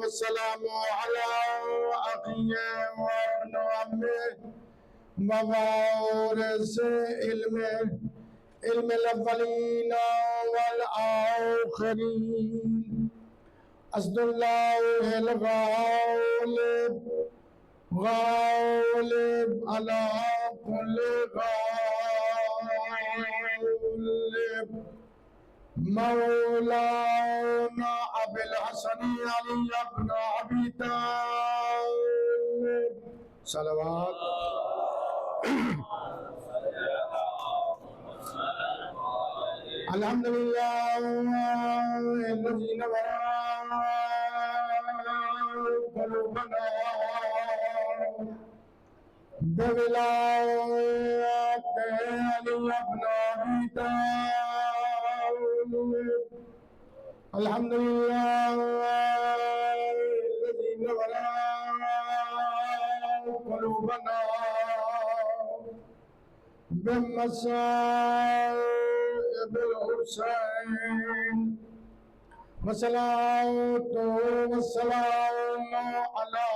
والسلام على أخي وابن عمه ووارث علم الأولين والآخرين أسد الله الغالب غالب على كل غالب مولانا أبي الحسن علي بن أبي طالب صلوات الحمد لله الذي نور قلوبنا بولاية علي بن أبي طالب الحمد لله الذي نور قلوبنا بمصائب الحسين والصلاة والسلام على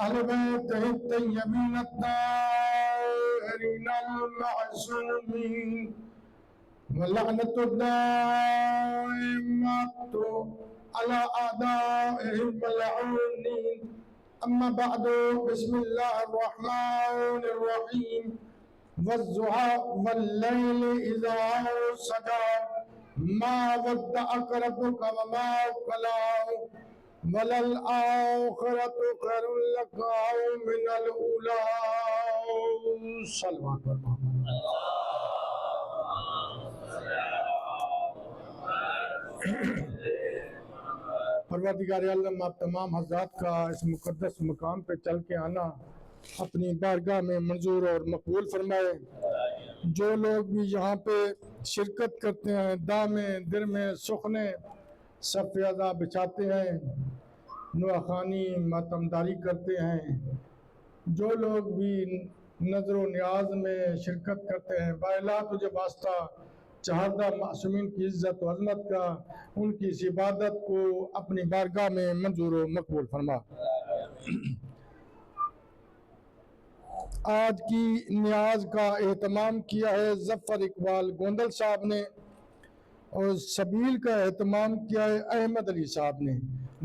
أهل بيته الطيبين الطاهرين المعصومين واللعنة الدائمة على أعدائهم الملعونين أما بعد بسم الله الرحمن الرحيم والضحى والليل إذا سجى ما ودعك ربك وما قلى وللآخرة خير لك من الأولى صلوات محمد پروردگار عالم آپ تمام حضرات کا اس مقدس مقام پہ چل کے آنا اپنی بارگاہ میں منظور اور مقبول فرمائے۔ جو لوگ بھی یہاں پہ شرکت کرتے ہیں داء میں در میں سخنے صف اعضا بچھاتے ہیں نواخوانی ماتمداری کرتے ہیں، جو لوگ بھی نظر و نیاز میں شرکت کرتے ہیں بالا تجھے واسطہ چہاردہ معصومین کی عزت و عظمت کا ان کی اس عبادت کو اپنی بارگاہ میں منظور و مقبول فرما۔ آج کی نیاز کا اہتمام کیا ہے ظفر اقبال گوندل صاحب نے اور سبیل کا اہتمام کیا ہے احمد علی صاحب نے۔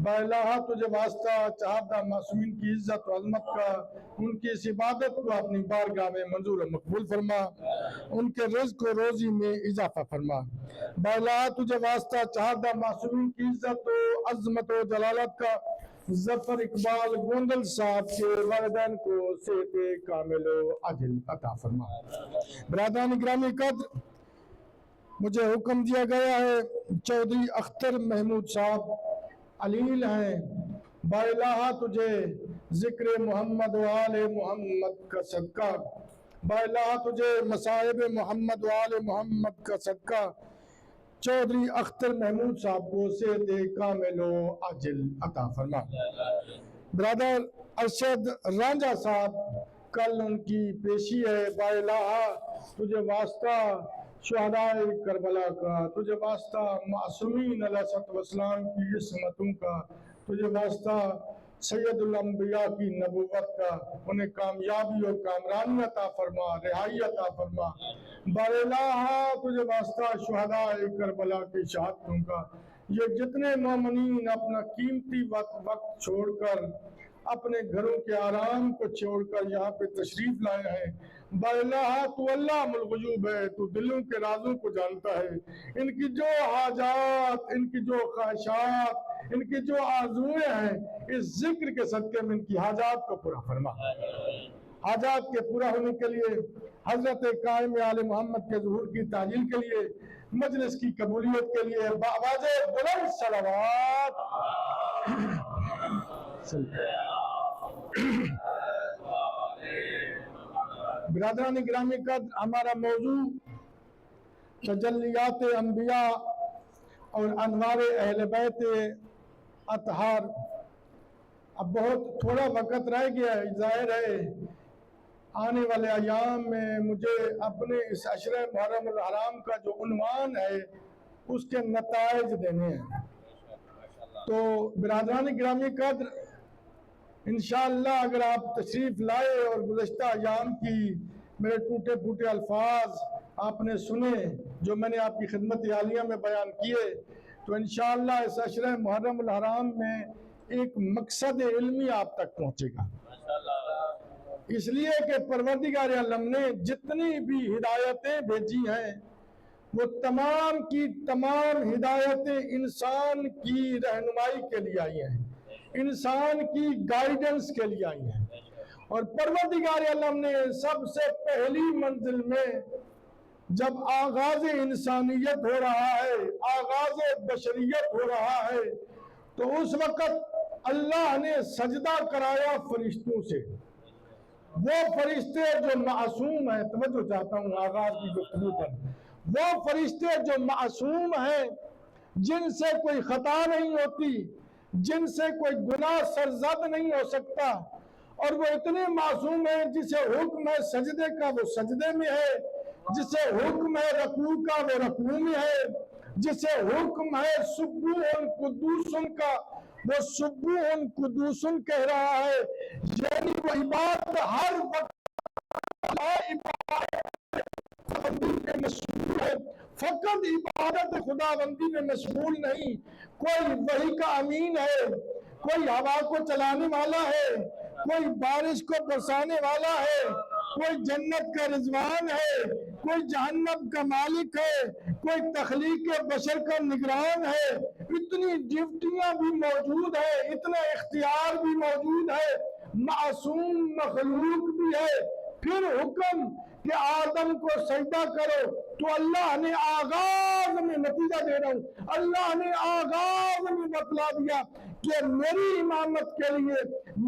بااللہ تجھے واسطہ چہاردہ معصومین کی عزت و عظمت کا ان کی اس عبادت کو اپنی بارگاہ میں منظور و مقبول فرما، ان کے رزق و روزی میں اضافہ فرما۔ بااللہ تجھے واسطہ چہاردہ معصومین کی عزت و عظمت و جلالت کا ظفر اقبال گوندل صاحب کے والدین کو صحت کامل و عاجل عطا فرما۔ برادران گرامی قدر، مجھے حکم دیا گیا ہے چودھری اختر محمود صاحب علیل ہیں، بااللہ تجھے ذکر محمد و آل محمد کا صدقہ، بااللہ تجھے مصائب محمد و آل محمد کا صدقہ چودھری اختر محمود صاحب کو صحت کامل و عاجل عطا فرما۔ برادر ارشد رانجھا صاحب کل ان کی پیشی ہے، بااللہ تجھے واسطہ شہداء کربلا کا، تجھے واسطہ معصومین علیہ السلام کی عصمتوں کا، تجھے واسطہ سید الانبیاء کی نبوت کا، انہیں کامیابی اور کامرانی عطا فرما، رہائی عطا فرما۔ بااللہ تجھے واسطہ شہداء کربلا کی شہادتوں کا، یہ جتنے مومنین اپنا قیمتی وقت چھوڑ کر اپنے گھروں کے آرام کو چھوڑ کر یہاں پہ تشریف لائے ہیں، بااللہ تو علام الغیوب ہے، تو دلوں کے رازوں کو جانتا ہے، ان کی جو حاجات، ان کی جو خواہشات، ان کی جو آرزویں ہیں، اس ذکر کے صدقے میں ان کی حاجات کو پورا فرما۔ حاجات کے پورا ہونے کے لیے، حضرت قائم آل محمد کے ظہور کی تعجیل کے لیے، مجلس کی قبولیت کے لیے بآواز بلند صلوات۔ برادران گرامی قدر، ہمارا موضوع تجلیات انبیاء اور انوار اہل بیت اطہار۔ اب بہت تھوڑا وقت رہ گیا ہے، ظاہر ہے آنے والے ایام میں مجھے اپنے اس عشرہ محرم الحرام کا جو عنوان ہے اس کے نتائج دینے ہیں۔ تو برادران گرامی قدر انشاءاللہ اگر آپ تشریف لائے اور گزشتہ ایام کی میرے ٹوٹے پھوٹے الفاظ آپ نے سنے جو میں نے آپ کی خدمت عالیہ میں بیان کیے تو انشاءاللہ اس عشرہ محرم الحرام میں ایک مقصد علمی آپ تک پہنچے گا، اس لیے کہ پروردگار عالم نے جتنی بھی ہدایتیں بھیجی ہیں وہ تمام کی تمام ہدایتیں انسان کی رہنمائی کے لیے آئی ہیں، انسان کی گائیڈنس کے لیے آئی ہیں۔ اور پروردگار عالم نے سب سے پہلی منزل میں جب آغاز انسانیت ہو رہا ہے، آغاز بشریت ہو رہا ہے، تو اس وقت اللہ نے سجدہ کرایا فرشتوں سے۔ وہ فرشتے جو معصوم ہیں، توجہ چاہتا ہوں آغاز کی گفتگو پر، وہ فرشتے جو معصوم ہیں، جن سے کوئی خطا نہیں ہوتی، جن سے کوئی گناہ سرزد نہیں ہو سکتا، اور وہ اتنے معصوم ہیں جسے حکم ہے سجدے کا وہ سجدے میں ہے، جسے حکم ہے رکوع کا وہ رکوع میں ہے، جسے حکم ہے سبوح قدوس کا وہ سبوح قدوس کہہ رہا ہے، یعنی وہ عبادت ہر وقت میں مشغول ہے، فقط عبادت خدا بندی میں مشغول نہیں، کوئی وحی کا امین ہے، کوئی ہوا کو چلانے والا ہے، کوئی بارش کو برسانے والا ہے، کوئی جنت کا رضوان ہے، کوئی جہنم کا مالک ہے، کوئی تخلیق بشر کا نگران ہے، اتنی ڈیوٹیاں بھی موجود ہیں، اتنا اختیار بھی موجود ہے، معصوم مخلوق بھی ہے۔ پھر حکم کہ آدم کو سجدہ کرو، تو اللہ نے آغاز میں نتیجہ دے رہا ہوں، اللہ نے آغاز میں بتلا دیا کہ میری امامت کے لیے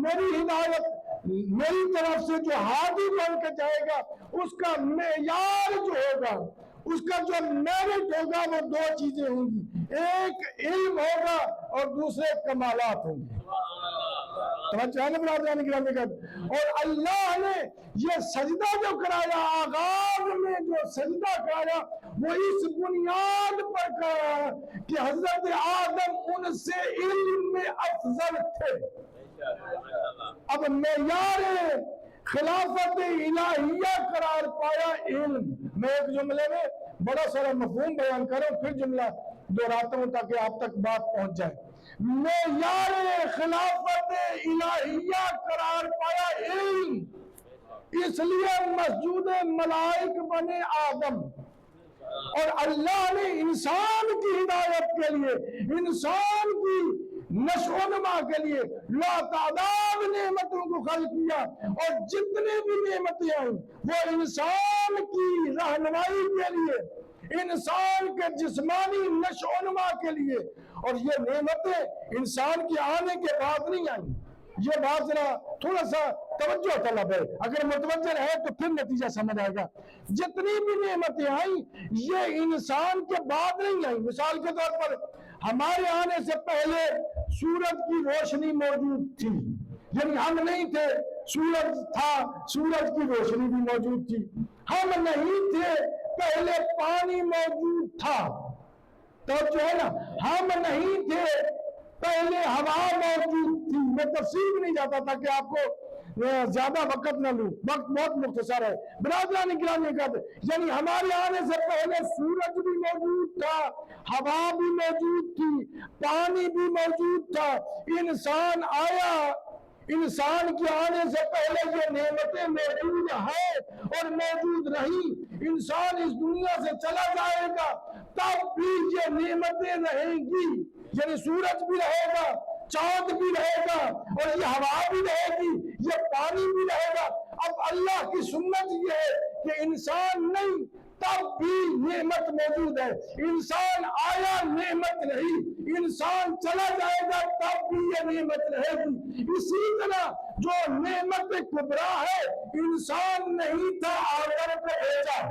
میری ہدایت میری طرف سے جو ہادی بن کے جائے گا اس کا معیار جو ہوگا، اس کا جو میرٹ ہوگا وہ دو چیزیں ہوں گی، ایک علم ہوگا اور دوسرے کمالات ہوں گے۔ اور اللہ نے یہ سجدہ جو کرایا، آغاز میں جو سجدہ کرایا وہ اس بنیاد پر کرایا کہ حضرت آدم ان سے علم میں افضل تھے۔ اب معیار خلافت الہیہ قرار پایا علم۔ میں ایک جملے میں بڑا سارا مفہوم بیان کروں پھر جملہ دہراتا ہوں تاکہ آپ تک بات پہنچ جائے۔ معیار خلافت الہیہ قرار پایا علم، اس لیے مسجود ملائک بنے آدم، اور اللہ نے انسان کی ہدایت کے لیے، انسان کی نشو و نما کے لیے لاتعداد نعمتوں کو خلق کیا، اور جتنے بھی نعمتیں آئیں وہ انسان کی رہنمائی کے لیے، انسان کے جسمانی نشو و نما کے لیے، اور یہ نعمتیں انسان کے آنے کے بعد نہیں آئیں۔ یہ بات ذرا تھوڑا سا توجہ طلب ہے، اگر متوجہ ہے تو پھر نتیجہ سمجھ آئے گا۔ جتنی بھی نعمتیں آئیں یہ انسان کے بعد نہیں آئیں۔ مثال کے طور پر ہمارے آنے سے پہلے سورج کی روشنی موجود تھی، یعنی ہم نہیں تھے، سورج تھا، سورج کی روشنی بھی موجود تھی۔ ہم نہیں تھے، پہلے پانی موجود تھا، تو جو ہے نا ہم نہیں تھے، پہلے ہوا موجود تھی۔ میں تفصیل بھی نہیں جاتا تھا کہ آپ کو زیادہ وقت نہ لوں، وقت بہت مختصر ہے۔ برادران گرامی یعنی ہمارے آنے سے پہلے سورج بھی موجود تھا، ہوا بھی موجود تھی، پانی بھی موجود تھا۔ انسان آیا، انسان کے آنے سے پہلے یہ نعمتیں موجود ہیں اور موجود رہیں۔ انسان اس دنیا سے چلا جائے گا تب بھی یہ نعمتیں رہیں گی، یعنی سورج بھی رہے گا، چاند بھی رہے گا، اور یہ ہوا بھی رہے گی، یہ پانی بھی رہے گا۔ اب اللہ کی سنت یہ ہے کہ انسان نہیں تب بھی نعمت موجود ہے، انسان آیا نعمت رہی، انسان چلا جائے گا تب بھی یہ نعمت رہے گی۔ اسی طرح جو نعمت کبریٰ ہے، انسان نہیں تھا آخر کو بھیجا،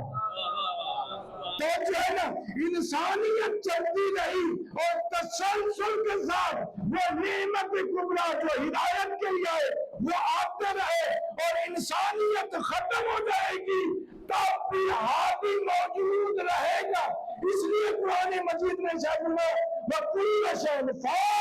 تو جو ہے نا انسانیت چلتی رہی اور تسلسل کے ساتھ وہ نعمت کبریٰ جو ہدایت کے لیے آئے وہ آتے رہے، اور انسانیت ختم ہو جائے گی تب بھی ہادی موجود رہے گا۔ اس لیے قرآن مجید نے شاید وَكُلَّ شَيْءٍ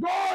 2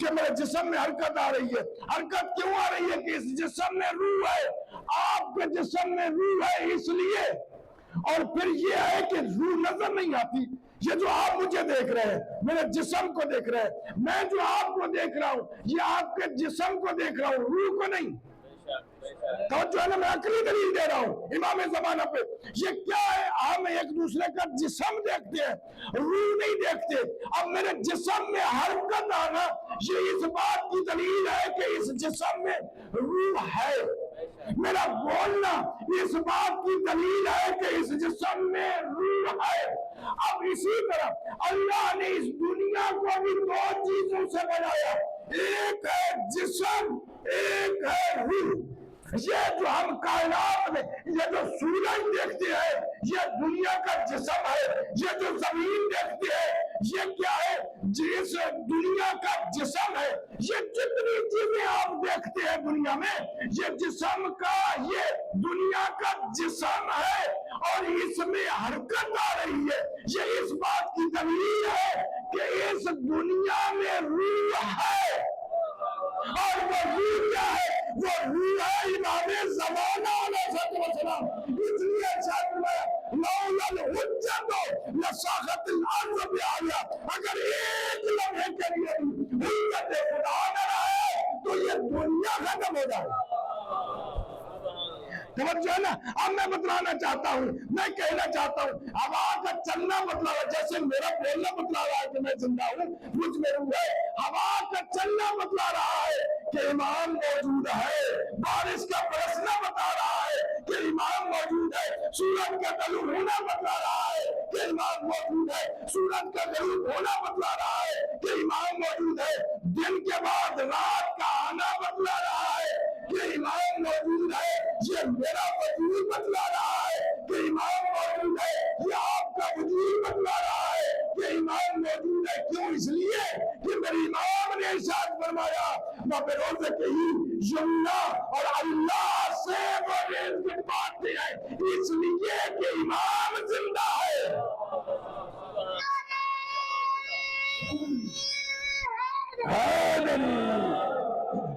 کہ میرے جسم میں حرکت آ رہی ہے. حرکت کیوں آ رہی ہے؟ کہ اس جسم میں روح ہے. آپ کے جسم میں روح ہے اس لیے. اور پھر یہ ہے کہ روح نظر نہیں آتی. یہ جو آپ مجھے دیکھ رہے ہیں، میرے جسم کو دیکھ رہے ہیں، میں جو آپ کو دیکھ رہا ہوں، یہ آپ کے جسم کو دیکھ رہا ہوں، روح کو نہیں. توجہ ہے نا، میں عقلی دلیل دے رہا ہوں امام زمانہ پہ. یہ کیا ہے؟ ہم ایک دوسرے کا جسم دیکھتے ہیں، روح نہیں دیکھتے. اب میرے جسم میں حرکت آنا یہ اس بات کی دلیل ہے کہ اس جسم میں روح ہے. میرا بولنا اس بات کی دلیل ہے کہ اس جسم میں روح ہے. اب اسی طرح اللہ نے اس دنیا کو بھی دو چیزوں سے بنایا. ایک ہے جسم، ایک ہے روح. یہ جو ہم کائنات میں یہ جو سورج دیکھتے ہیں یہ دنیا کا جسم ہے. یہ جو زمین دیکھتے ہیں یہ کیا ہے؟ جس دنیا کا جسم ہے. یہ جتنی چیزیں آپ دیکھتے ہیں دنیا میں یہ جسم کا، یہ دنیا کا جسم ہے اور اس میں حرکت آ رہی ہے. یہ اس بات کی دلیل ہے کہ اس دنیا میں روح ہے. اور وہ روح کیا ہے؟ وہ روح ہے امام زمانہ علیہ السلام. اس لیے شاید میں لولا الحجت لساخت الارض بعالیہ. اگر ایک لمحے کے لیے حجت خدا نہ رہے تو یہ دنیا ختم ہو جائے. توجہ ہے نا. اب میں بتلانا چاہتا ہوں، میں کہنا چاہتا ہوں، ہوا کا چلنا بتلا رہا ہے. جیسے میرا بولنا بتلا رہا ہے کہ میں زندہ ہوں، مجھ میں روح ہے. ہوا کا چلنا بتلا رہا ہے کہ امام موجود ہے. بارش کا برسنا بتا رہا ہے کہ امام موجود ہے. سورج کا طلوع ہونا بتلا رہا ہے کہ امام موجود ہے. سورج کا غروب ہونا بتلا رہا ہے کہ امام موجود ہے. دن کے بعد رات کا آنا بتلا رہا ہے کہ امام موجود ہے. یہ میرا وجود بتلا رہا ہے کہ امام موجود ہے. یہ آپ کا وجود بتلا رہا ہے کہ امام موجود ہے. کیوں؟ اس لیے کہ میرے امام نے ارشاد فرمایا بروز کہیں یمنا اور اللہ سے وہ رزق پاتے ہیں اس لیے کہ امام زندہ ہے.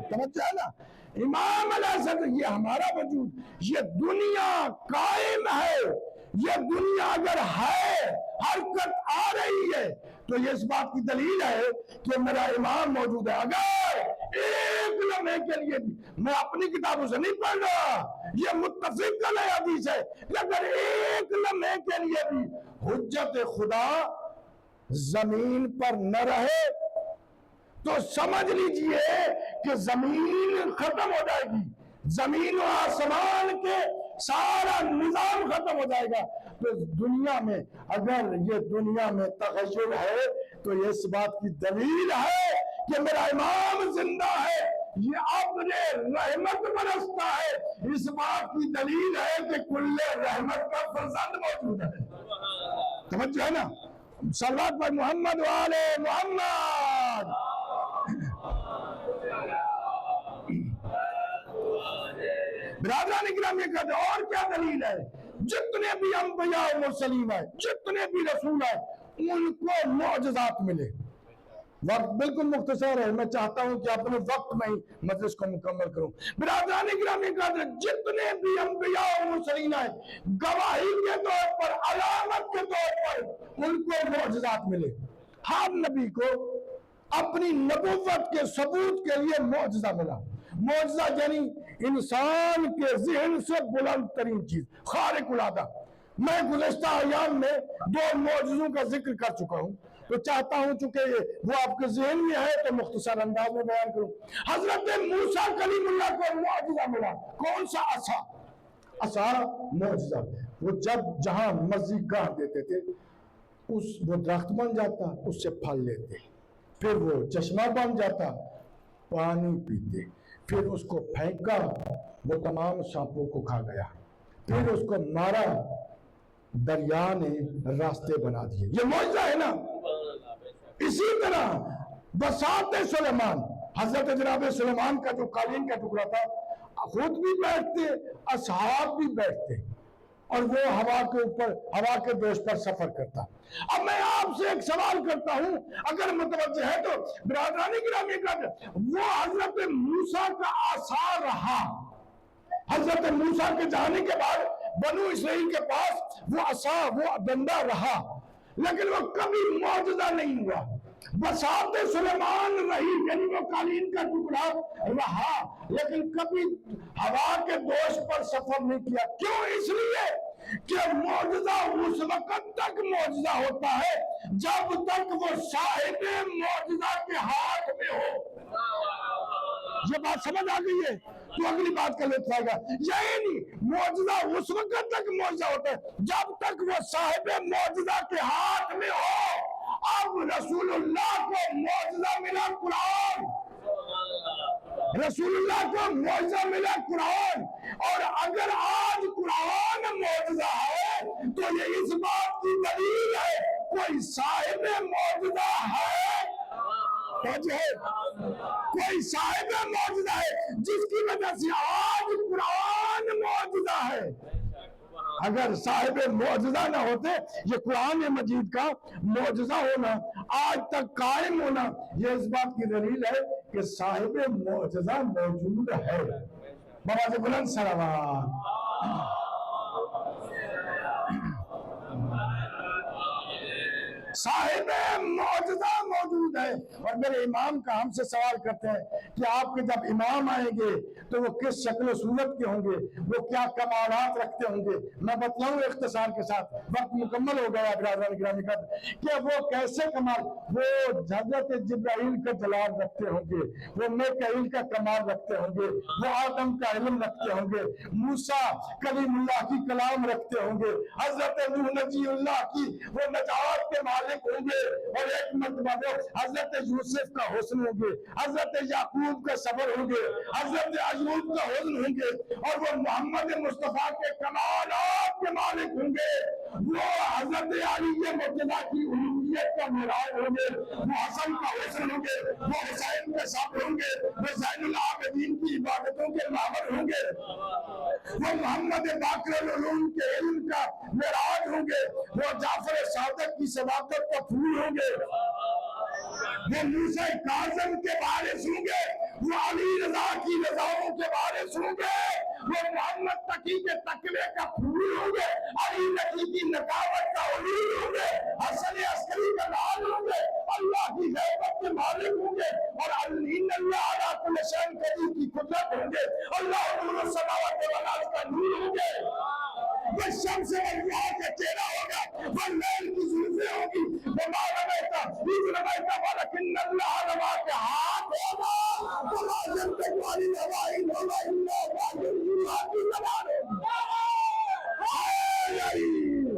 توجہ ہے نا. امام علیہ السلام یہ ہمارا وجود، یہ دنیا قائم ہے. یہ دنیا اگر ہے، حرکت آ رہی ہے تو یہ اس بات کی دلیل ہے کہ میرا امام موجود ہے. اگر ایک لمحے کے لیے بھی، میں اپنی کتابوں سے نہیں پڑھ رہا، یہ متفق علیہ حدیث ہے کہ اگر ایک لمحے کے لیے بھی حجت خدا زمین پر نہ رہے تو سمجھ لیجئے کہ زمین ختم ہو جائے گی. زمین و آسمان کے سارا نظام ختم ہو جائے گا. تو دنیا میں اگر یہ دنیا میں تغیر ہے تو یہ اس بات کی دلیل ہے کہ میرا امام زندہ ہے. یہ اپنے رحمت برستا ہے. اس بات کی دلیل ہے کہ کل رحمت کا فرزند موجود ہے. توجہ ہے نا. صلوات پر محمد و آل محمد. برادران اکرامی یہ کہتے ہیں اور کیا دلیل ہے؟ جتنے بھی انبیاء و مرسلین ہیں، جتنے بھی رسول ہیں، ان کو معجزات ملے. وقت بالکل مختصر ہے، میں چاہتا ہوں کہ اپنے وقت میں ہی مجلس کو مکمل کروں. برادران اکرامی یہ کہتے ہیں جتنے بھی انبیاء و مرسلین ہیں، گواہی کے طور پر، علامت کے طور پر ان کو معجزات ملے. ہر نبی کو اپنی نبوت کے ثبوت کے لیے معجزہ ملا. معجزہ یعنی انسان کے ذہن سے بلند ترین چیز، خارق العادہ. میں گزشتہ ایام میں 2 معجزوں کا ذکر کر چکا ہوں، تو چاہتا ہوں چونکہ وہ آپ کے ذہن میں ہے تو مختصر انداز میں بیان کروں. حضرت موسیٰ کلیم اللہ کو معجزہ ملا. کون سا؟ عصا. عصا معجزہ. وہ جب جہاں مرضی گاہ دیتے تھے وہ درخت بن جاتا، اس سے پھل لیتے، پھر وہ چشمہ بن جاتا، پانی پیتے، پھر اس کو پھینکا، وہ تمام سانپوں کو کھا گیا، پھر اس کو مارا، دریا نے راستے بنا دیے. یہ معجزہ ہے نا. اسی طرح بساط سلیمان، حضرت جناب سلیمان کا جو قالین کا ٹکڑا تھا، خود بھی بیٹھتے، اصحاب بھی بیٹھتے. اور وہ ہوا کے اوپر، ہوا کے دوش پر سفر کرتا۔ اب میں آپ سے ایک سوال کرتا ہوں، اگر متوجہ ہے تو برادران گرامی قدر، وہ حضرت موسیٰ کا عصا رہا، حضرت موسیٰ کے جانے کے بعد بنو اسرائیل کے پاس وہ عصا، وہ ڈنڈا رہا، لیکن وہ کبھی معجزہ نہیں ہوا۔ بساط سلیمان رہی، یعنی وہ قالین کا ٹکڑا رہا، لیکن کبھی ہوا کے دوش پر سفر نہیں کیا۔ کیوں؟ اس لیے کہ معجزہ اس وقت تک معجزہ ہوتا ہے جب تک وہ صاحب معجزہ کے ہاتھ میں ہو۔ یہ بات سمجھ آ گئی ہے؟ تو اگلی بات کا لطف آئے گا۔ یعنی معجزہ اس وقت تک معجزہ ہوتا ہے جب تک وہ صاحب معجزہ کے ہاتھ میں ہو۔ اب رسول اللہ کو معجزہ ملا قرآن، رسول اللہ کو معجزہ ملا قرآن، اور اگر آج قرآن معجزہ ہے تو یہ اس بات کی دلیل ہے کوئی صاحب معجزہ ہے، کوئی صاحب معجزہ ہے جس کی وجہ سے آج قرآن معجزہ ہے۔ اگر صاحب معجزہ نہ ہوتے، یہ قرآن مجید کا معجزہ ہونا، آج تک قائم ہونا، یہ اس بات کی دلیل ہے کہ صاحب معجزہ موجود ہے۔ بابا سے بلند سلام۔ صاحب معجزہ موجود ہے۔ اور میرے امام کا ہم سے سوال کرتے ہیں کہ آپ کے جب امام آئیں گے تو وہ کس شکل و صورت کے ہوں گے، وہ کیا کمالات رکھتے ہوں گے؟ میں بتلاؤں اختصار کے ساتھ، وقت مکمل ہو گیا برادران گرامی کا، کہ وہ کیسے کمال، وہ حضرت جبرائیل کا جلال رکھتے ہوں گے، وہ میکائیل کا کمال رکھتے ہوں گے، وہ آدم کا علم رکھتے ہوں گے، موسیٰ کلیم اللہ کی کلام رکھتے ہوں گے، حضرت نوح نبی اللہ کی وہ نجات کے مالک ہوں گے، اور ایک مرتبہ وہ حضرت یوسف کا حسن ہوں گے، حضرت یعقوب کا صبر ہوں گے، حضرت ایوب کا حزن ہوں گے، اور وہ محمد مصطفیٰ کے کمالات کے مالک ہوں گے، وہ حضرت علی مرتضیٰ کی الوہیت کا معراج ہوں گے، وہ حسن کا حسن ہوں گے، وہ حسین کے صبر ہوں گے، وہ زین العابدین کی عبادتوں کے معبر ہوں گے، وہ محمد باقر العلوم کے علم کا معراج ہوں گے، وہ جعفر صادق کی صداقت کا پھول ہوں گے، وہ موسیٰ کاظم کے وارث ہوں گے، وہ علی رضا کی رضاؤں کے وارث ہوں گے، وہ محمد تقی کے تقوی کا پھول ہوں گے، علی نقی کی نقاوت کا علول ہوں گے، حسن عسکری کا لال ہوں گے، اللہ کی غیبت کے مالک ہوں گے، اور ان اللہ علی کل شیء قدیر کی قدرت ہوں گے، اللہ نور السماوات والارض کا نور ہوں گے، وہ شمس والضحیٰ کا چہرہ ہوگا، وہ لیل کی زلفیں ہوگی، وہ ما رمیت اذ رمیت ولکن اللہ رمی، کے ہاتھ ہوگا، وما ينطق عن الهوى إن هو إلا وحي يوحى۔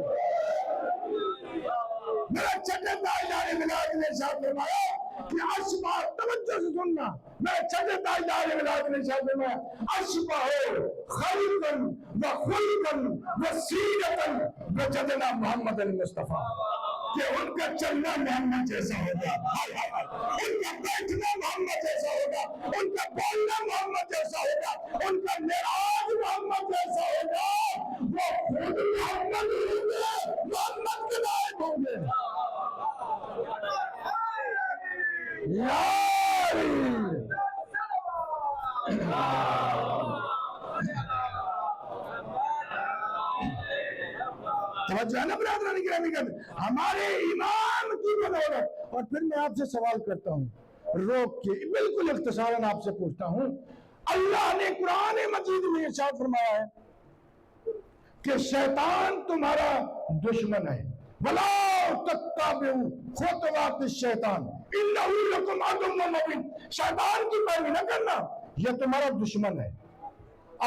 میرا چھٹے تاجدار ولایت نے ارشاد فرمایا کہ اشبہ، توجہ سے سننا، میرے چھٹے تاجدار ولایت نے ارشاد فرمایا اشبہ خلقا و خلقا و سیرتا وجدنا محمد المصطفیٰ، کہ ان کا چلنا محمد جیسا ہوگا، ان کا بیٹھنا محمد جیسا ہوگا، ان کا بولنا محمد جیسا ہوگا، ان کا معراج محمد جیسا ہوگا، وہ خود محمد ہوں گے، محمد کے نائب ہوں گے۔ توجہ ہے نا برادران گرامی کا، ہمارے امام کی بدولت۔ اور پھر میں آپ سے سوال کرتا ہوں، روک کے بالکل اختصاراً آپ سے پوچھتا ہوں، اللہ نے قرآن مجید میں ارشاد فرمایا ہے کہ شیطان تمہارا دشمن ہے، وَلَا تَتَّبِعُوا خُطُوَاتِ الشَّيْطَانِ إِنَّهُ لَكُمْ عَدُوٌّ مُّبِينٌ، شیطان کی پیروی نہ کرنا، یہ تمہارا دشمن ہے۔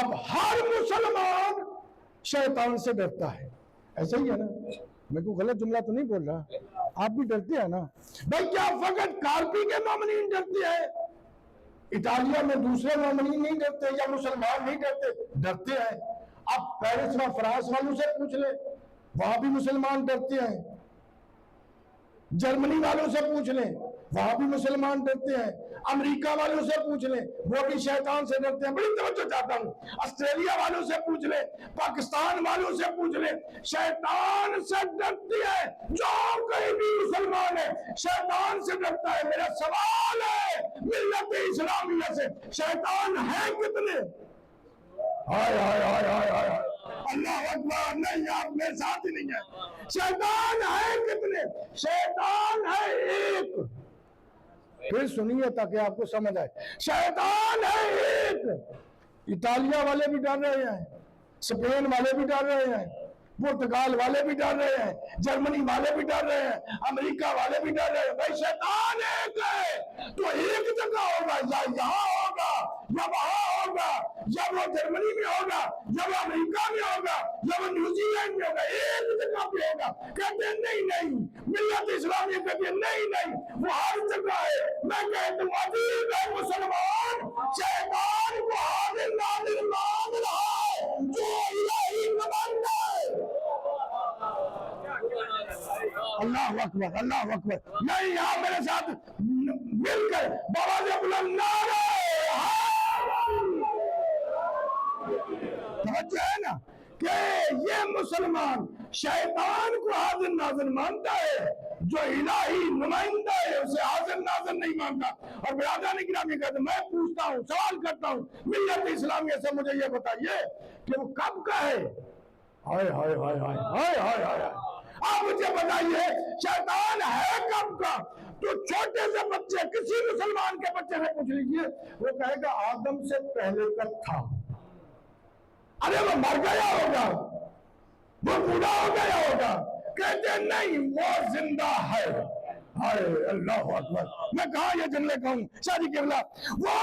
اب ہر مسلمان شیطان سے ڈرتا ہے، ایسا ہی ہے نا؟ میں کوئی غلط جملہ تو نہیں بول رہا، آپ بھی ڈرتے ہیں نا بھائی؟ کیا فقط کارپی کے مومنین ڈرتے ہیں؟ اٹالیا میں دوسرے مومنین نہیں ڈرتے یا مسلمان نہیں ڈرتے؟ ڈرتے ہیں۔ اب پیرس میں فرانس والوں سے پوچھ لیں، وہاں بھی مسلمان ڈرتے ہیں۔ جرمنی والوں سے پوچھ لیں، وہاں بھی مسلمان ڈرتے ہیں. امریکہ والوں سے پوچھ لیں, وہ بھی شیطان سے ڈرتے ہیں. بڑی توجہ چاہتا ہوں. آسٹریلیا والوں سے پوچھ لیں, پاکستان والوں سے پوچھ لیں, شیطان سے ڈرتے ہیں. جو کہیں بھی مسلمان ہے شیطان سے ڈرتا ہے. میرا سوال ہے ملت اسلامیہ سے, شیطان ہے کتنے؟ ہائے ہائے ہائے ہائے ہائے, اللہ اکبر. نہیں, آپ میرے ساتھ ہی نہیں ہے. شیطان ہے کتنے؟ شیطان ہے ایک. پھر سنیے تاکہ آپ کو سمجھ آئے. شیطان ہے ایک. اٹالیا والے بھی ڈر رہے ہیں, اسپین والے بھی ڈر رہے ہیں, پرتگال والے بھی ڈر رہے ہیں, جرمنی والے بھی ڈر رہے ہیں, امریکہ والے بھی ڈر رہے ہیں. بھائی شیطان ایک ہے تو ایک جگہ ہوگا, یا یہاں ہوگا یا وہاں ہوگا, یا وہ جرمنی میں ہوگا یا وہ امریکہ میں ہوگا یا وہ نیوزی لینڈ میں ہوگا, ایک جگہ پہ ہوگا. کہتے ہیں نہیں, ملت اسلامیہ کہتے ہیں نہیں, وہ ہر جگہ ہے. میں کہتا ہوں عزیز ہے مسلمان, شیطان کو حاضر ناظر مان رہا ہے جو الہی نمائندہ ہے. اللہ اکبر, اللہ اکبر. نہیں, آپ میرے ساتھ مل کر بابا جی بلند نعرہ توجہ ہے نا کہ یہ مسلمان شیطان کو حاضر ناظر مانتا ہے, جو الہی نمائندہ ہے اسے حاضر ناظر نہیں مانتا. اور برادران گرامی کہتے ہیں, میں پوچھتا ہوں, سوال کرتا ہوں ملت اسلامیہ سے, مجھے یہ بتائیے کہ وہ کب کا ہے؟ ہائے ہائے ہائے ہائے ہائے ہائے ہائے. آپ مجھے بتائیے شیطان ہے کب کا؟ تو چھوٹے سے بچے, کسی مسلمان کے بچے سے پوچھ لیجئے, وہ کہے گا آدم سے پہلے کا تھا. ارے وہ مر گیا ہوگا, وہ بوڑھا ہو گیا ہوگا. کہتے ہیں نہیں, وہ زندہ ہے. ہائے اللہ اکبر. میں کہاں یہ جملے کہوں شادی کے بلا, وہ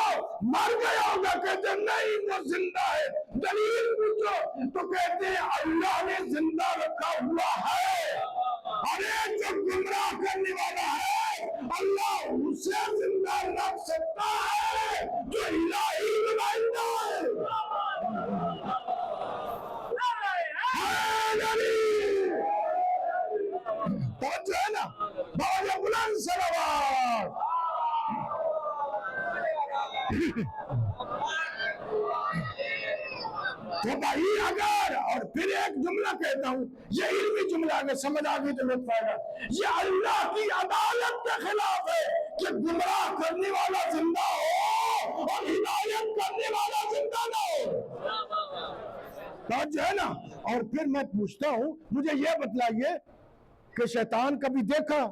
مر گیا ہوگا. کہتے ہیں نہیں, وہ زندہ ہے. دلیل پوچھو تو کہتے ہیں اللہ نے زندہ رکھا ہوا ہے. ارے جو گمراہ کرنے والا ہے اللہ اسے زندہ رکھ سکتا ہے جو الہی نمائندہ ہے. توجہ ہے نا, بابا بلند صلوات. تو بھائی اگر, اور پھر ایک جملہ کہتا ہوں, یہ علمی جملہ اگر سمجھ آگئی تو لطف آئے گا, یہ اللہ کی عدالت کے خلاف ہے کہ گمراہ کرنے والا زندہ ہو اور ہدایت کرنے والا زندہ نہ ہو. توجہ ہے نا. اور پھر میں پوچھتا ہوں, مجھے یہ بتلائیے کہ شیطان کبھی دیکھا؟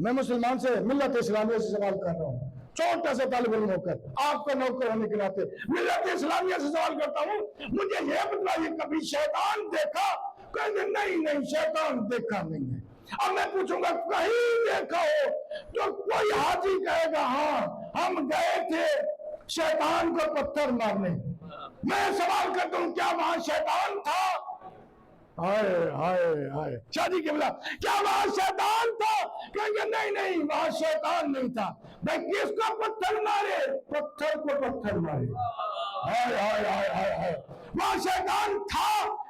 میں مسلمان سے, ملت اسلامیہ سے سوال کر رہا ہوں, چھوٹا سا طالب علم ہو کر, آپ کا نوکر ہونے کے ناطے ملت اسلامیہ سے سوال کرتا ہوں, مجھے یہ بتلائیے کبھی شیطان دیکھا؟ کہیں گے نہیں, شیطان دیکھا نہیں ہے. اب میں پوچھوں گا کہیں دیکھا ہو تو کوئی حاجی کہے گا ہاں ہم گئے تھے شیطان کو پتھر مارنے. میں سوال کرتا ہوں کیا وہاں شیطان تھا؟ ہائے ہائے ہائے. شادی کے بلا, کیا وہاں شیطان تھا؟ کہیں گے نہیں, وہاں شیطان نہیں تھا. بھائی کس کو پتھر مارے؟ پتھر کو پتھر مارے. ہائے ہائے ہائے ہائے ہائے. وہاں شیطان تھا؟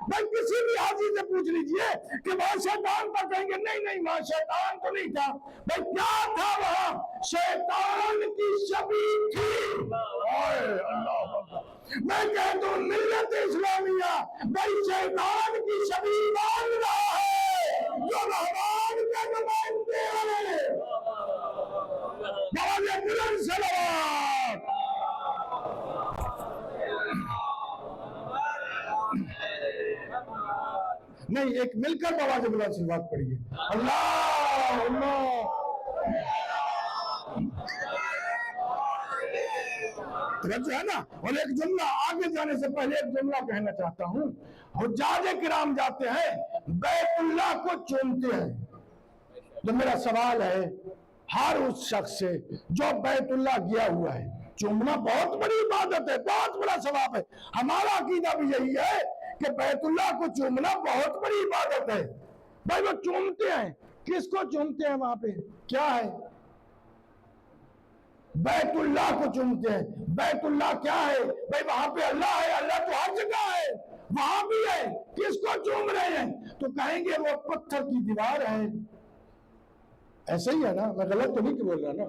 بھائی کسی بھی حاجی سے پوچھ لیجئے کہ وہاں شیطان تھا, کہیں گے نہیں, وہاں شیطان تو نہیں تھا. بھائی کیا تھا وہاں؟ شیطان کی شبیہ تھی. ہائے اللہ اکبر. میں کہتا ہوں ملت اسلامیہ بھائی شیطان کی شبیہ مان رہا ہے جو رحمان کے نمائندے ہیں. بابا بلند صلوات. نہیں, ایک مل کر بابا جی بلند صلوات پڑھیے. اللہ توجہ ہے نا. اور ایک جملہ آگے جانے سے پہلے ایک جملہ کہنا چاہتا ہوں. حجاج کرام جاتے ہیں بیت اللہ کو چومتے ہیں. تو میرا سوال ہے ہر اس شخص سے جو بیت اللہ گیا ہوا ہے, چومنا بہت بڑی عبادت ہے, بہت بڑا ثواب ہے. ہمارا عقیدہ بھی یہی ہے کہ بیت اللہ کو چومنا بہت بڑی عبادت ہے. بھائی وہ چومتے ہیں, کس کو چومتے ہیں؟ وہاں پہ کیا ہے؟ بیت اللہ کو چومتے ہیں. بیت اللہ کیا ہے؟ بھائی وہاں پہ اللہ ہے, اللہ تو ہر جگہ ہے, وہاں بھی ہے. کس کو چوم رہے ہیں؟ تو کہیں گے وہ پتھر کی دیوار ہے. ایسا ہی ہے نا؟ میں غلط تو نہیں بول رہا نا؟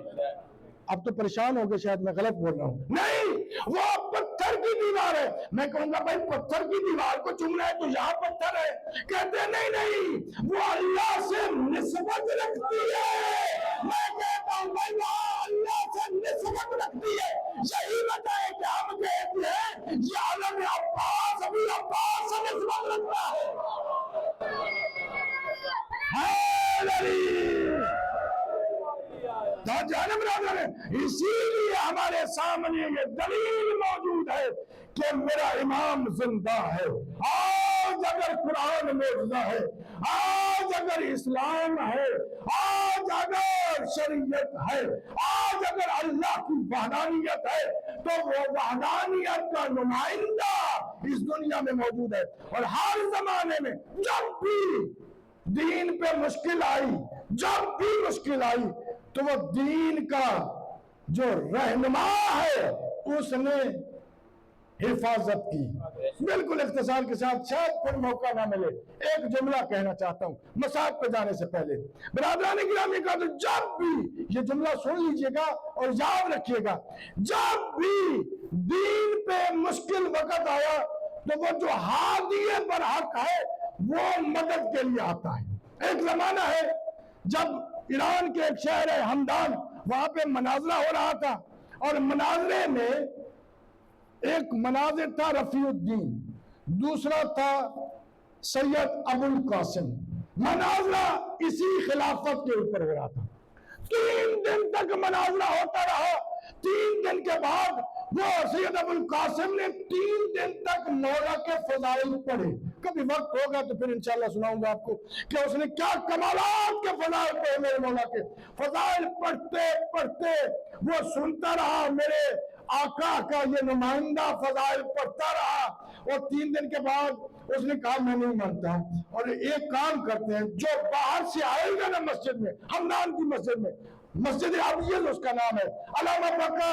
اب تو پریشان ہو گئے شاید میں غلط بول رہا ہوں. نہیں، وہ پتھر کی دیوار ہے. میں کہوں گا بھائی پتھر کی دیوار کو چومنا ہے تو یہاں پتھر ہے. کہتے ہیں نہیں وہ اللہ سے نسبت رکھتی ہے. میں کہتا ہوں بھائی وہ اللہ سے نسبت رکھتی ہے. یہی وجہ ہے کہ ہم کہتے ہیں یہ علم عباس ابھی عباس سے نسبت رکھتا ہے. اسی لیے ہمارے سامنے یہ دلیل موجود ہے کہ میرا امام زندہ ہے. آج اگر قرآن معجزہ ہے، آج اگر اسلام ہے، آج اگر شریعت ہے، آج اگر اللہ کی وحدانیت ہے، تو وہ وحدانیت کا نمائندہ اس دنیا میں موجود ہے. اور ہر زمانے میں جب بھی دین پہ مشکل آئی، جب بھی مشکل آئی، تو وہ دین کا جو رہنما ہے اس نے حفاظت کی. بالکل اختصار کے ساتھ، شاید پھر موقع نہ ملے، ایک جملہ کہنا چاہتا ہوں مساج پہ جانے سے پہلے. برادران گرامی کا تو جب بھی یہ جملہ سن لیجئے گا اور یاد رکھیے گا، جب بھی دین پہ مشکل وقت آیا تو وہ جو ہادی برحق ہے وہ مدد کے لیے آتا ہے. ایک زمانہ ہے جب ایران کے ایک شہر ہے ہمدان، وہاں پہ مناظرہ ہو رہا تھا، اور مناظرے میں ایک مناظر تھا رفیع الدین، دوسرا تھا سید ابو القاسم. مناظرہ اسی خلافت کے اوپر ہو رہا تھا. 3 دن تک مناظرہ ہوتا رہا. 3 دن کے بعد وہ سید ابو القاسم نے 3 دن تک مولا کے فضائل پڑھے. کبھی وقت ہوگا تو پھر انشاءاللہ سناؤں گا آپ کو کہ اس نے کیا کمالات کے فضائل پڑھے. میرے مولا کے فضائل پڑھتے پڑھتے وہ سنتا رہا، میرے آقا کا یہ نمائندہ فضائل پڑھتا رہا. اور 3 دن کے بعد اس نے کہا میں نہیں مانتا، اور ایک کام کرتے ہیں، جو باہر سے آئے گا نا مسجد میں، ہمدان کی مسجد میں، مسجد عبدیت اس کا نام ہے، علامہ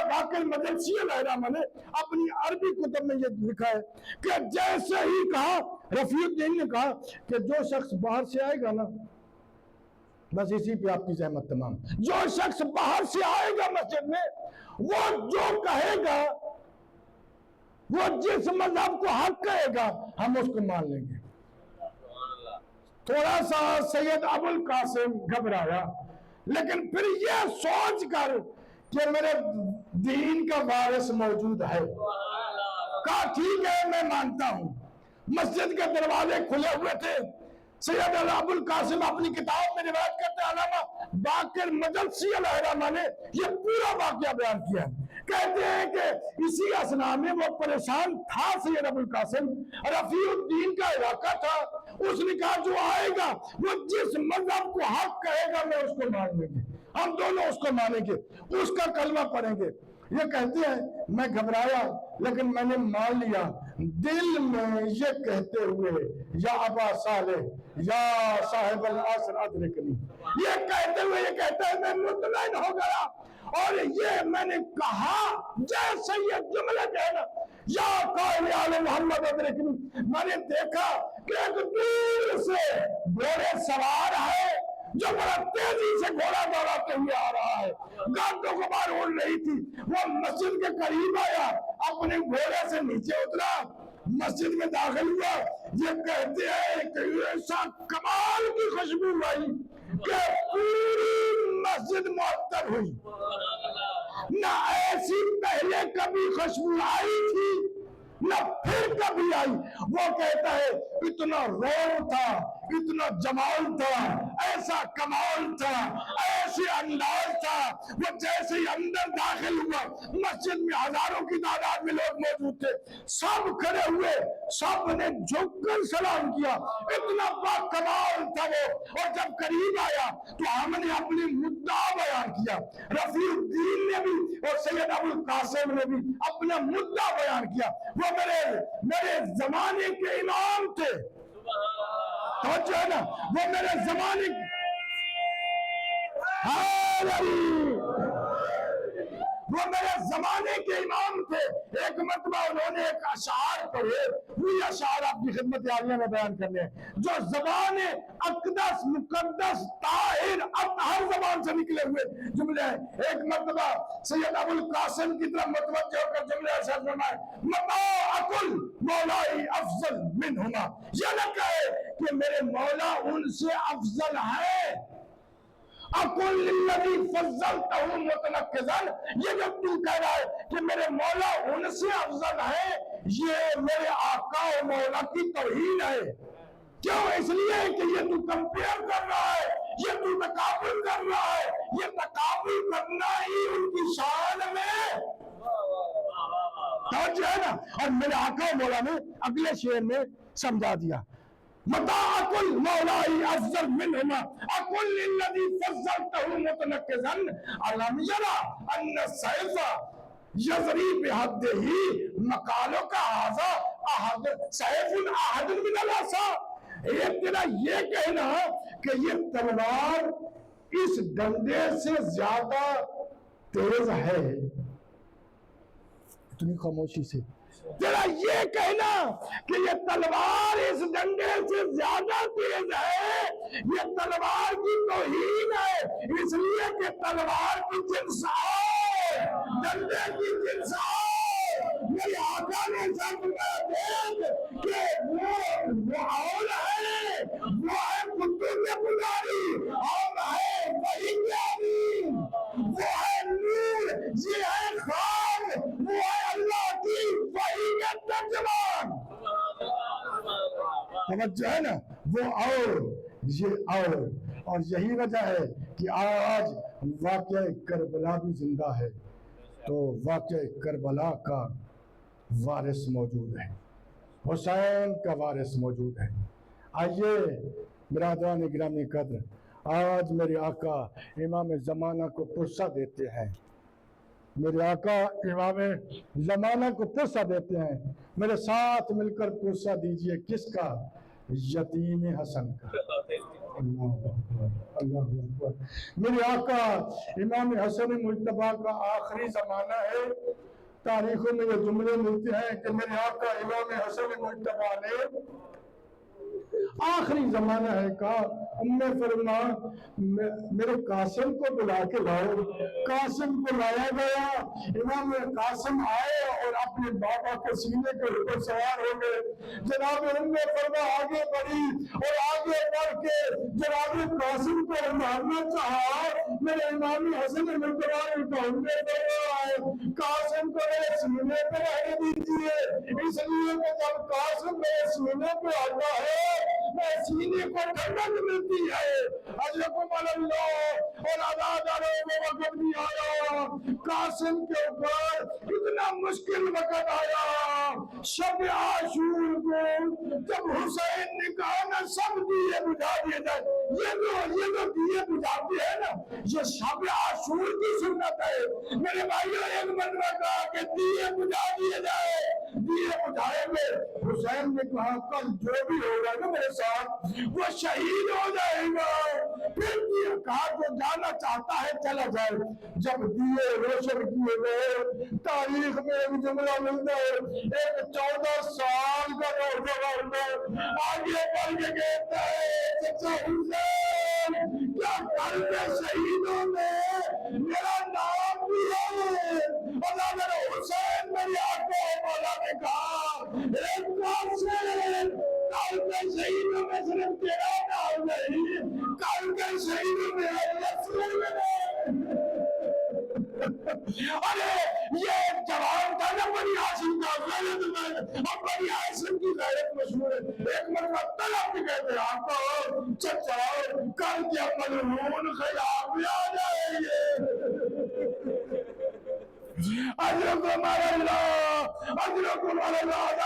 باقر مجلسی الرحمہ نے اپنی عربی کتب میں یہ لکھا ہے کہ جیسے ہی کہا، رفیع الدین نے کہا کہ جو شخص باہر سے آئے گا نا، بس اسی پہ آپ کی زحمت تمام. جو شخص باہر سے آئے گا مسجد میں، وہ جو کہے گا، وہ جس مذہب کو حق کہے گا، ہم اس کو مان لیں گے. تھوڑا سا سید ابو القاسم گھبرایا، لیکن پھر یہ سوچ کر کہ میرے دین کا وارث موجود ہے، کہا ٹھیک ہے میں مانتا ہوں. مسجد کے دروازے کھلے ہوئے تھے. سید ابو القاسم اپنی کتاب میں روایت کرتے ہیں، علامہ باقر مجلسی الرحمہ نے یہ پورا واقعہ بیان کیا. کہتے ہیں کہ اسی اثناء میں وہ پریشان تھا سید ابو القاسم، رفیع الدین کا علاقہ تھا. اس نے کہا جو آئے گا، وہ جس مذہب کو حق کہے گا، میں اس کو مان لیں گے، ہم دونوں اس کو مانیں گے، اس کا کلمہ پڑھیں گے. یہ کہتے ہیں میں گھبرایا لیکن میں نے مان لیا، دل میں یہ کہتے ہوئے یا ابا صالح یا صاحب العصر ادرکنی، یہ کہتے ہوئے یہ کہتا ہے میں مطمئن ہو گیا. اور یہ میں نے کہا جیسے یہ جملے کہنا یا قائل آل محمد ادرکنی، میں نے دیکھا کہ ایک دور سے گھوڑے سوار ہے جو بڑا تیزی سے گھوڑا دوڑاتے ہوئے آ رہا ہے، گاڑ و غبار اڑ رہی تھی. وہ مسجد کے قریب آیا، اپنے گھوڑے سے نیچے اترا، مسجد میں داخل ہوا. یہ کہتے ہیں کہ ایسا کمال کی خوشبو آئی کہ پوری مسجد معطر ہوئی. نہ ایسی پہلے کبھی خوشبو آئی تھی نہ پھر کبھی آئی. وہ کہتا ہے اتنا رون تھا، اتنا جمال تھا، ایسا کمال تھا، ایسے انداز تھا. وہ جیسے ہی اندر داخل ہوا، مسجد میں ہزاروں کی تعداد میں لوگ موجود تھے، سب کھڑے ہوئے، سب نے جھک کر سلام کیا. اتنا با کمال تھا وہ. اور جب قریب آیا تو ہم نے اپنی مدعا بیان کیا، رفیع الدین نے بھی اور سید ابو القاسم نے بھی اپنا مدعا بیان کیا. وہ میرے زمانے کے امام تھے، توجہ ہے نا، وہ میرے زمانے وہ میرے زمانے کے امام تھے. ایک مرتبہ انہوں نے ایک اشعار پڑھے, وہی اشعار آپ کی خدمت عالیہ میں بیان کرنے ہیں, جو زبان اقدس مقدس طاہر اطہر زبان سے نکلے ہوئے جملے ہیں. ایک مرتبہ سید ابو القاسم کی طرف متوجہ ہو کر جملے ارشاد فرمائے, مطاع کل مولائی افضل منہما, یہ نہ کہے کہ میرے مولا ان سے افضل ہے. اقل للذی فضلتہ متنقضا, یہ جو تو کہہ رہا ہے کہ میرے مولا ان سے افضل ہے, یہ میرے آقا و مولا کی توہین ہے. کیوں؟ اس لیے کہ یہ تو کمپیئر کر رہا ہے, یہ تو تقابل کر رہا ہے. یہ تقابل کرنا ہی ان کی شان میں توجہ ہے نا. اور میرے آقا و مولا نے اگلے شعر میں سمجھا دیا, متاع کل مولائی افضل منہما اقل للذی فضلتہ متنقضا الم یرا ان السیف یضری بحدہ مقالو کا ھذا احد سیف احد من العصا. ایک تیرا یہ کہنا کہ یہ تلوار اس ڈنڈے سے زیادہ تیز ہے, اتنی خاموشی سے تیرا یہ کہنا کہ یہ تلوار اس ڈنڈے سے زیادہ تیز ہے, یہ تلوار کی توہین ہے. اس لیے کہ تلوار کی جنس اور ڈنڈے کی جنس اور میرے آقا نے فرمایا دیکھ کہ وہ اور ہے, وہ ہے قطب پجاری, اور ہے وہی پیاری, وہ ہے نور, یہ ہے خان, وہ ہے اللہ کی وحی کا ترجمان. توجہ ہے نا, وہ اور یہ اور یہی وجہ ہے کہ آج واقعہ کربلا بھی زندہ ہے, تو واقعہ کربلا کا وارث موجود ہے, حسین کا وارث موجود ہے. آئیے برادران گرامی قدر, آج میرے آقا امام زمانہ کو پرسہ دیتے ہیں, میرے آقا امام زمانہ کو پرسہ دیتے ہیں. میرے ساتھ مل کر پرسہ دیجئے کس کا؟ یتیم حسن کا. اللہ اکبر, اللہ اکبر. میرے آقا امام حسن مجتبیٰ کا آخری زمانہ ہے. تاریخوں میں یہ جملے ملتے ہیں کہ میرے آقا امام حسن مجتبیٰ نے آخری زمانہ ہے کہا. فرما میرے قاسم کو بلا کے لاؤ. قاسم کو لایا گیا, امام قاسم آئے اور اپنے بابا کے سینے کے اوپر سوار ہو گئے. جناب فرما آگے بڑھی اور آگے بڑھ کے جناب قاسم کو مارنا چاہا. میرے امام حسن قاسم کو میرے سینے پہ رہنے دیجیے, اس لیے کہ جب قاسم میرے سینے پہ آتا ہے میں سینے کو ٹھنڈک ملتی ہے. اجرکم اللہ اور آزاد وقت بھی آیا, قاسم کے اوپر اتنا مشکل وقت آیا شب عاشور کو, جب حسین نے کہا نا سب دیے بجھا دیے جائے. یہ جو دیے بجھاتے ہیں نا, یہ شب عاشور کی سنت ہے. میرے بھائیوں ایک مرتبہ کہا کہ دیے بجھا دیے جائے, دیے بجھائے گے. حسین نے کہا کل جو بھی ہوگا نا میرے ساتھ وہ شہید ہو جائے گا. پھر دیے کہا جو جانا چاہتا ہے چلا جائے. جب دیے روشن کیے گئے, تاریخ میں ایک جملہ ملتا ہے, ایک 14 سال کا نوجوان آگے بڑھ کے کہتا ہے چچا حسین کیا کل کے شہیدوں میں میرا نام بھی ہے؟ اور اگر حسین میری آنکھوں مولا نے کہا ایک قاسم کل کے شہیدوں میں صرف تیرا نام نہیں, کل کے شہیدوں میں رسول میں. ارے یہ جوان تھا نا بنی ہاشم کا, غیرت میں, اب بنی ہاشم کی غیرت مشہور ہے. ایک مرتبہ طلب بھی کہتے ہیں آپ کو چچا کل کے ملعون خلاف بھی آ جائیں گے. اجرکم اللہ, اجرکم اللہ.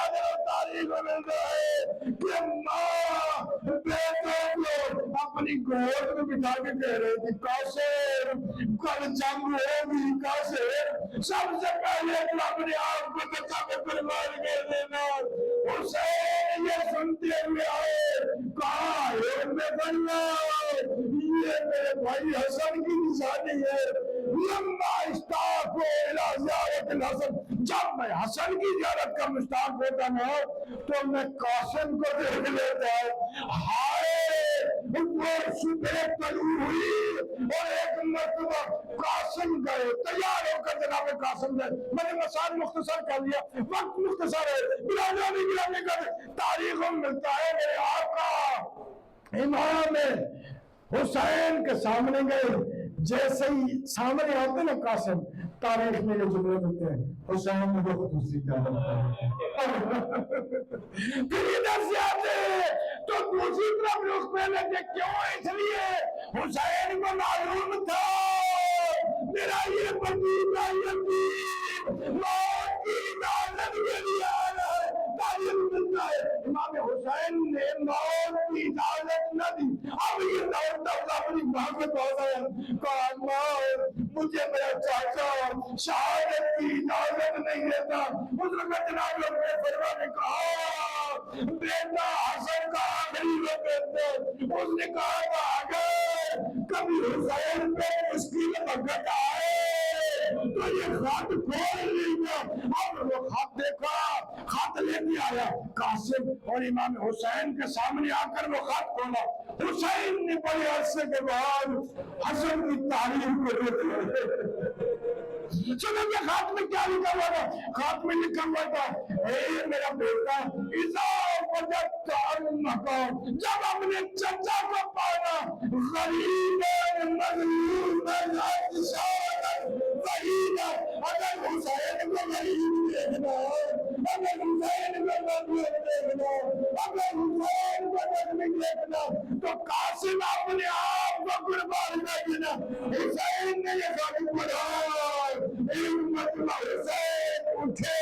تاریخ میں ملتا ہے کہ ماں بیٹوں کو اپنی گود میں بٹھا کے کہہ رہے تھے قاسم کل جنگ ہوگی. قاسم سب سے پہلے تو اپنے آپ کو بچا کے قربان کر دینا. حسین یہ سنتے ہوئے آئے, کہا ایک میں بننا, یہ میرے بھائی حسن کی نشانی ہے. لمبا اشتاق الى الحسن، جب میں حسن کی زیارت کا مشتاق ہوتا نا تو میں قاسم کو دیکھ لیتا ہائے وہ صبح طلوع ہوئی اور ایک مرتبہ قاسم گئے، تیار ہو کر جناب قاسم گئے. میں نے مسائل مختصر کر لیا، وقت مختصر ہے، گرانے کا تاریخ میں ملتا ہے میرے آقا امام حسین کے سامنے گئے، جیسے ہی سامنے آتے نا قاسم، تاریخ میں یہ جملے ملتے ہیں حسین نے بہت خوشی کا پھر ادھر سے آتے تو دوسری طرف رخ پہ لگے، کیوں؟ اس لیے حسین کو معلوم تھا میرا یہ بندیدہ یتیم موت کی اجازت کے لیے آ رہا ہے. تعلیم ملتا ہے امام حسین نے موت کی اجازت نہ دی. اب یہ دوڑتا ہوا اپنی ماں کے پاس آیا، کہا ماں مجھے میرا چاچا شہادت کی اجازت نہیں دیتا. اس وقت جناب اپنے فرما نے کہا بیٹا حسن کا آخری وقت ہے. اس نے کہا کہ اگر کبھی حسین پہ مشکل وقت آئے تو یہ خط کھول لینا. اب وہ خط دیکھا، خط لے کے آیا قاسم اور امام حسین کے سامنے آ کر وہ خط کھولا. حسین نے بڑے عرصے کے بعد حسن کی تعریف کو دیکھا. سنو کہ خط میں کیا لکھا ہوا تھا؟ خط میں لکھا ہوا تھا اے میرا بیٹا اذا وجدت امک، جب اپنے چچا کو پانا غریب مظلوم وحید، اگر حسین کو غریب دیکھنا، اگر حسین کو مظلوم دیکھنا، اگر حسین کو زخمی دیکھنا تو قاسم اپنے آپ کو قربان کر دینا. حسین نے یہ خط پڑھا، امت حسین اٹھے،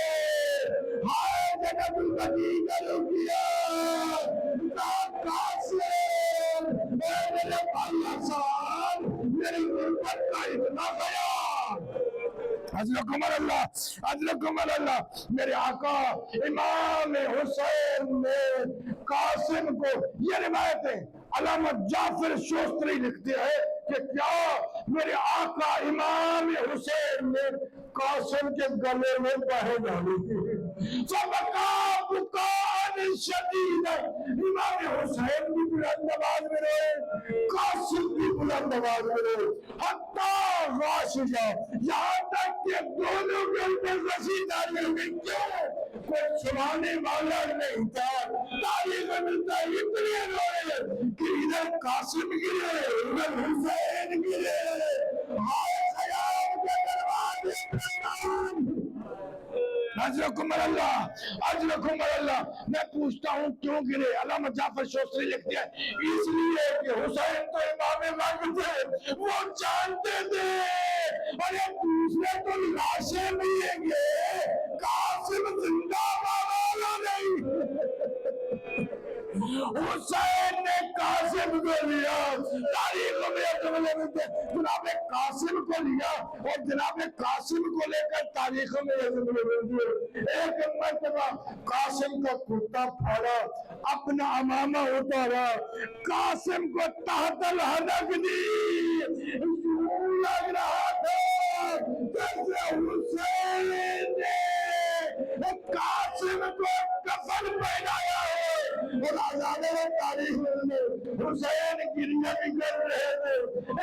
ہائے جنت البقیع کا رکیا قاسم، اے میرے بھائی حسن میری غربت کا اتنا خیال. حضرکم اللہ میرے آقا امام حسین نے قاسم کو، یہ روایت ہے علامہ جعفر شوستری لکھتے ہیں کہ کیا میرے آقا امام حسین نے قاسم کے گلے میں بہے ڈالی. فبکا بکاء شدیدا، امام حسین بھی بلند آواز میں روئے، قاسم بھی بلند آواز میں روئے، حتی غاشیہ، یہاں تک کہ دونوں گل میں غشی داری ہوئی. کیوں؟ کوئی سنانے والا نہیں تھا. تاریخ میں ملتا ہے اتنے روئے کہ ادھر قاسم گرے ادھر حسین گرے. ہائے خیام کے دروازے اجرکم اللہ. میں پوچھتا ہوں کیوں گرے؟ علامہ جعفر شوستری لکھتے ہیں اس لیے کہ حسین تو امام وقت تھے، وہ جانتے تھے اور یہ دوسرے تو لاشیں ملیں گے، قاسم زندہ والا نہیں. حسین نے قاسم کو لیا، تاریخ میں جملے ملتے جناب قاسم کو لیا اور جناب قاسم کو لے کر تاریخ میں جملے ملتے. ایک مرتبہ قاسم کا کرتا پھاڑا، اپنا امامہ اتارا، قاسم کو تحت الحدق دی. یوں لگ رہا تھا جیسے حسین نے قاسم کو کفن پہنایا ہے. اور آزادے تاریخ میں حسین گریہ بھی کر رہے تھے.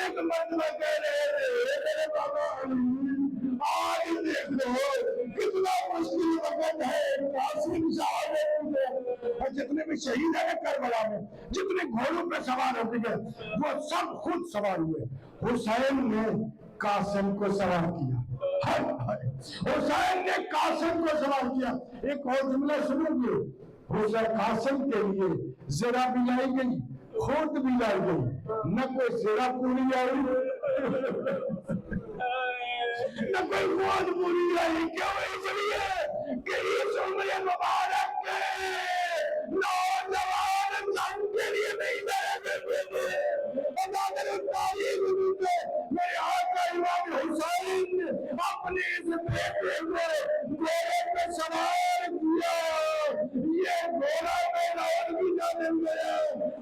ایک مرتبہ کہہ رہے تھے میرے بابا آج دیکھ لو کتنا مشکل وقت ہے، قاسم شہادت میں. اور جتنے بھی شہید ہیں کربلا میں، جتنے گھوڑوں پہ سوار ہوتے گئے وہ سب خود سوار ہوئے. حسین نے قاسم کو سوار کیا. حسین نے قاسم کو سوار کیا. ایک اور جملہ سنو گے، حسین قاسم کے لیے زرہ بھی لائی گئی، خود بھی لائی گئی، نہ کوئی زرہ پوری آئی نہ کوئی خود پوری آئی. کیوں؟ اس لیے کہ اس عمر مبارک کے نوجوان جنگ کے لیے نہیں میرے بیٹے میرے آقا امام حسین اپنے اس بیٹے کو گھوڑے پہ سوار کیا. یہ گھوڑا میرا اور بھی جانے گیا.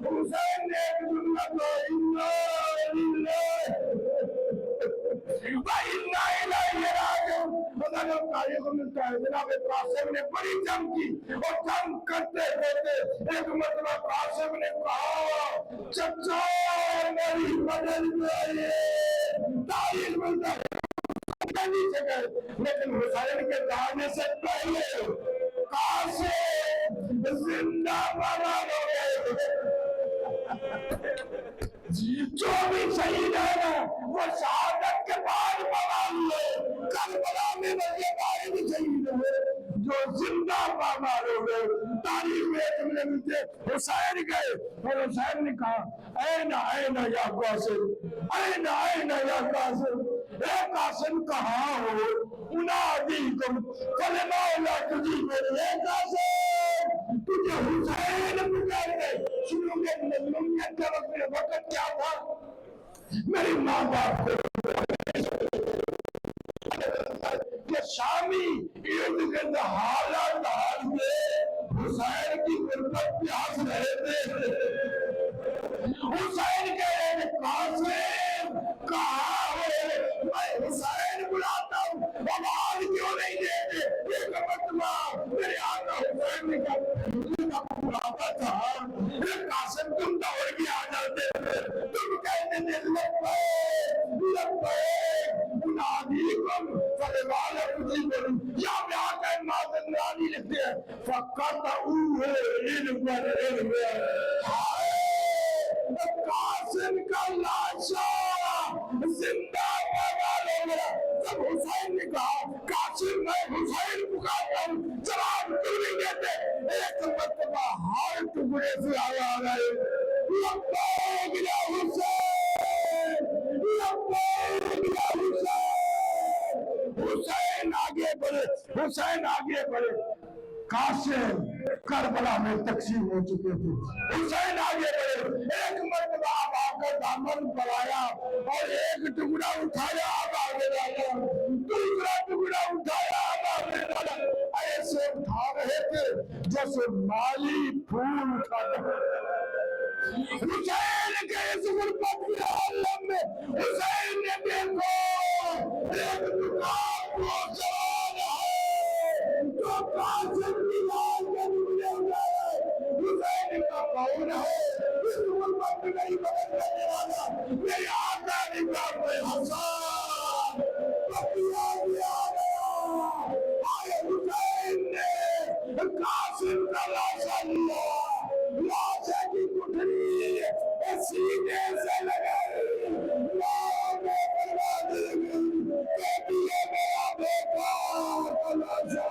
حسین نے ایک جملہ کو اِنَّا لِلَّهِ وَإِنَّا إِلَيْهِ رَاجِعُونَ. کو ملتا ہے جناب قاسم نے بڑی جنگ کی اور جنگ کرتے کرتے ایک مرتبہ قاسم نے کہا چچا میری مدد میں آئیے تاریخ ملتا ہے لیکن حسین کے جانے سے پہلے قاسم زندہ باد ہو گئے جو بھی شہید ہے نا وہ شہادت کے بعد بوال لے کربلا میں وہی بھی شہید ہے جو زندہ باد ہو گئے تاریخ میں جملے ملتے حسین گئے اور حسین نے کہا این این یا قاسم این این یا قاسم اے قاسم کہاں ہو انادیکم فلمولا تجیب اے قاسم تجھے حسین پکارتے شروع کے مظلومیت کا وقت کیا تھا میری ماں باپ کو کہ شامی ارد گرد حالات حال میں حسین کی غربت پیاس رہے تھے حسین کہہ رہے ہیں قاسم کہاں ہو میں حسین بلاتا ہوں آواز کیوں نہیں دیتے ایک مرتبہ میرے آقا حسین نے کہا بلاتا تھا قاسم تم دوڑ کے آ جاتے تم کہتے تھے لبیک لبیک انادیکم فلمولا تجیبون یا میں آقا مازن رانی لکھتے ہیں فقطعوه علم علم قاسم کا لاشا زندہ باد ہو گیا جب حسین نے کہا قاسم میں حسین پکارتا ہوں جواب کیوں نہیں دیتے ایک مرتبہ ہر ٹکڑے سے آواز آئے لبیک یا حسین لبیک یا حسین حسین آگے بڑھے حسین آگے بڑھے قاسم کربلا میں تقسیم ہو چکے تھے حسین آگے بڑھے ایک مرتبہ آپ آ کر دامن پر آیا اور ایک ٹکڑا اٹھایا آپ آگے ڈالا دوسرا ٹکڑا اٹھایا آپ آگے ڈالا ایسے اٹھا رہے تھے جیسے مالی پھول اٹھاتا حسین کے اس غربت کے عالم میں حسین نے دیکھو ایک دکان کو جوان ہے جو قاسم کی لال کے نکلے ہوئے حسین کا کون ہے اس غربت میں نہیں بدل کرنے والا میرے آقا نکال میں حسان پتیا دیا گیا آئے حسین نے قاسم کا لاشا لیا لاشا کی کٹھری سینے سے لگائی لاشا میں بنا دے گئی کہ یہ میرا بیٹا کا لاشا